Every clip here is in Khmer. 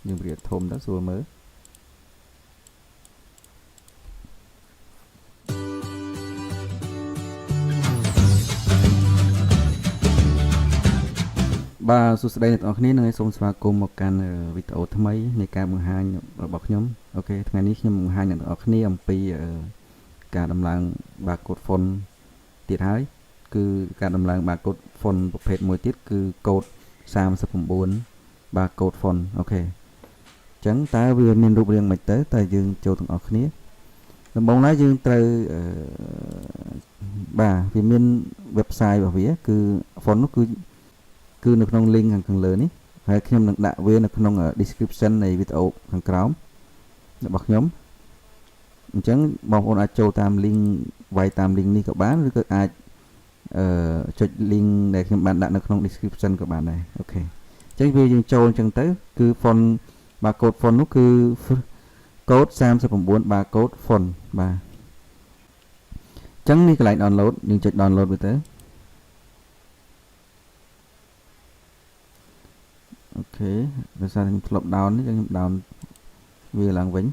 dương việc thôm đó xua mới bà số đây là ở này xong xóa cùng một can video tham mấyในការបង្ហាញរបស់ខ្ញុំអូខេថ្ងៃនេះខ្ញុំបង្ហាញអ្នកនរគ្នាអំពីការដំឡើង barcode font ទៀតហើយគឺការដំឡើង barcode font ប្រភេទមួយទៀតគឺ code 39 barcode font អូខេអញ្ចឹងតើវាមានរូបរាងមិនទៅតែយើងចូលទាំងអស់គ្នាដំបូងឡើយយើងត្រូវបាទវាមាន website របស់វាគឺ font នោះគឺនៅក្នុង link ខាងលើនេះហើយខ្ញុំនឹងដាក់វានៅក្នុង description នៃវីដេអូខាងក្រោមរបស់ខ្ញុំអញ្ចឹងបងប្អូនអាចចូលតាម link វាយតាម link នេះក៏បានឬក៏អាចចុច link ដែលខ្ញុំបានដាក់នៅក្នុង description ក៏បានដែរអូខេអញ្ចឹងវាយើងចូលអញ្ចឹងទៅគឺ font barcode font នោះគឺ code 39 barcode font បាទអញ្ចឹងនេះកន្លែង download យើងចុច download វាទៅអូខេដោយសារខ្ញុំធ្លាប់ down នេះខ្ញុំ down វាឡើងវិញ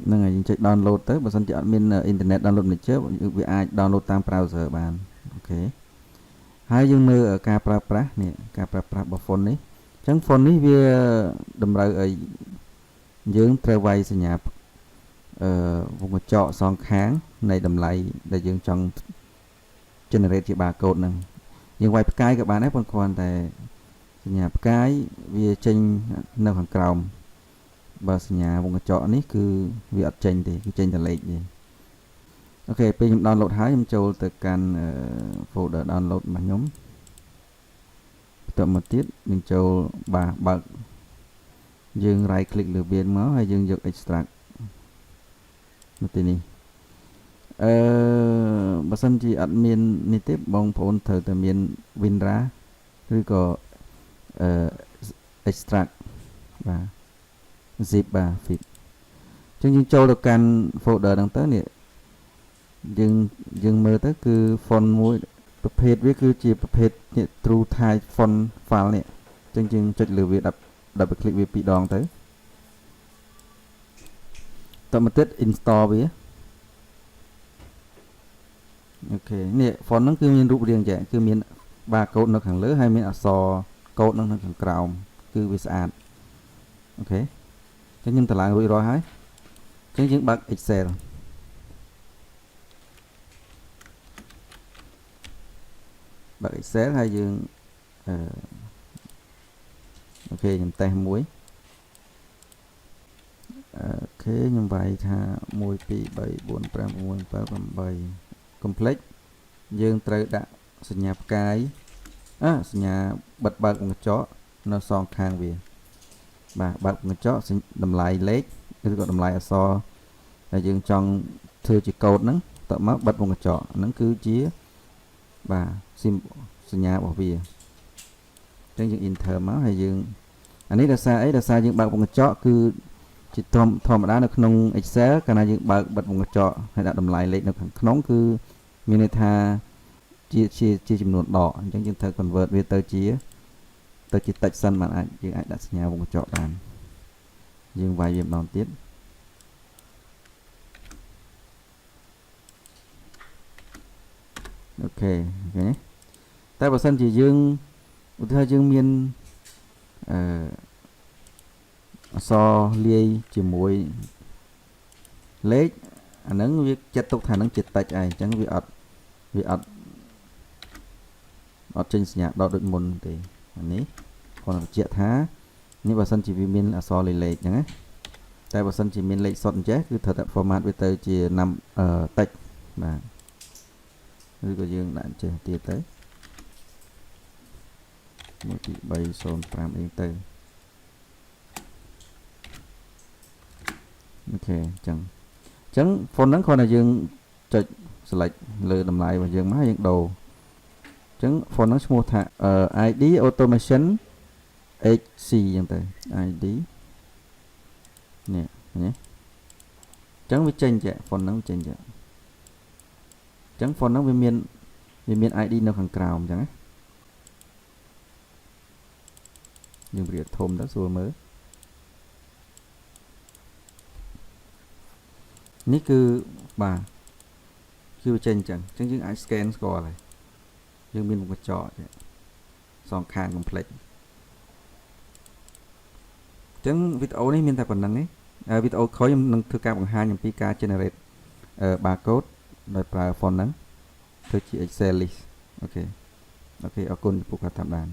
ហ្នឹងហើយយើងចុច download ទៅបើសិនជាអត់មាន internet download manager វាអាច download តាម browser បានអូខេហើយយើងមើលការប្រើប្រាស់នេះការប្រើប្រាស់របស់ font នេះអញ្ចឹង font នេះវាតម្រូវឲ្យយើងត្រូវវាយសញ្ញាវងកញ្ចក់សងខាងនៃតម្លៃដែលយើងចង់ generate ជា barcode ហ្នឹងយើងវាយផ្កាយក៏បានដែរប៉ុន្តែគ្រាន់តែសញ្ញាផ្កាយវាចេញនៅខាងក្រោមបើសញ្ញាវងកញ្ចក់នេះគឺវាអត់ចេញទេគឺចេញតែលេខទេអូខេពេលខ្ញុំ download ហើយខ្ញុំចូលទៅកាន់ folder download របស់ខ្ញុំបន្ទាប់មកទៀតយើងចូលបើកយើង right click លើវាមកហើយយើងយក extract មកទីនេះបើសិនជាអត់មាននេះទេបងប្អូនត្រូវតែមាន WinRAR ឬក៏extract បាទ zip បាទ fit អញ្ចឹងយើងចូលទៅកាន់ folder ហ្នឹងទៅនេះយើងមើលទៅគឺ font មួយប្រភេទវាគឺជាប្រភេទ true type font file នេះអញ្ចឹងយើងចុចលើវាdouble click វា2ដងទៅតមកទៀត install វាអូខេនេះ font ហ្នឹងគឺមានរូបរាងយ៉ាងគឺមាន barcode នៅខាងលើហើយមានអក្សរ code នៅខាងក្រោមគឺវាស្អាតអូខេអញ្ចឹងខ្ញុំតម្លើងរួចរាល់ហើយអញ្ចឹងយើងបើក Excel បើក Excel ហើយយើងអូខេខ្ញុំតេស្តមួយអូខេខ្ញុំវាយថា1 2 3 4 5 6 7 8 complete យើងត្រូវដាក់សញ្ញាផ្កាយសញ្ញាបិទបើកវងកញ្ចក់នៅសងខាងវាបាទបើកវងកញ្ចក់តម្លៃលេខឬក៏តម្លៃអក្សរដែលយើងចង់ធ្វើជាកូដហ្នឹងតមកបិទវងកញ្ចក់ហ្នឹងគឺជាបាទសញ្ញារបស់វាអញ្ចឹងយើង enter មកហើយយើងអានេះដោយសារអីដោយសារយើងបើកវងកញ្ចក់គឺជាធម្មតានៅក្នុង Excel កាលណាយើងបើកបិទវងកញ្ចក់ហើយដាក់តម្លៃលេខនៅខាងក្នុងគឺមានន័យថាជាចំនួនដកអញ្ចឹងយើងត្រូវ convert វាទៅជាតិចសិនបានយើងអាចដាក់សញ្ញាវងកញ្ចក់បានយើងវាយវាម្ដងទៀតអូខេតែបើសិនជាយើងឧទាហរណ៍យើងមានអក្សរលាយជាមួយលេខអាហ្នឹងវាចាត់ទុកថាហ្នឹងជាតិចឯងអញ្ចឹងវាអត់ចេញសញ្ញាដកដូចមុនទេអានេះគាត់បញ្ជាក់ថានេះបើសិនជាវាមានអក្សរលេខអញ្ចឹងណាតែបើសិនជាមានលេខសុទ្ធអញ្ចេះគឺត្រូវតែ format វាទៅជាតិចបាទឬក៏យើងដាក់អញ្ចេះទៀតទៅ1 2 3 0 5អីទៅអូខេអញ្ចឹង font ហ្នឹងគ្រាន់តែយើងចុច select លើតម្លៃរបស់យើងមកយើងដូរអញ្ចឹង font ហ្នឹងឈ្មោះថាID automation HC អញ្ចឹងទៅ ID នេះអញ្ចឹងវាចេញចា font ហ្នឹងចេញចាអញ្ ចឹង font ហ្នឹងវាមាន ID នៅខាងក្រោមអញ្ចឹងណាយើងរៀបធំទៅស្រួលមើលនេះគឺបាទគឺវាចេញអញ្ចឹងយើងអាច scan ស្គាល់ហើយយើងមានមុខកញ្ចក់សងខាង complex អញ្ចឹងវីដេអូនេះមានតែប៉ុណ្្នឹងឯងវីដេអូក្រោយខ្ញុំនឹងធ្វើការបង្ហាញអំពីការ generate barcode ដោយប្រើ font ហ្នឹងធ្វើជា Excel list អូខេអរគុណចំពោះការតាមដាន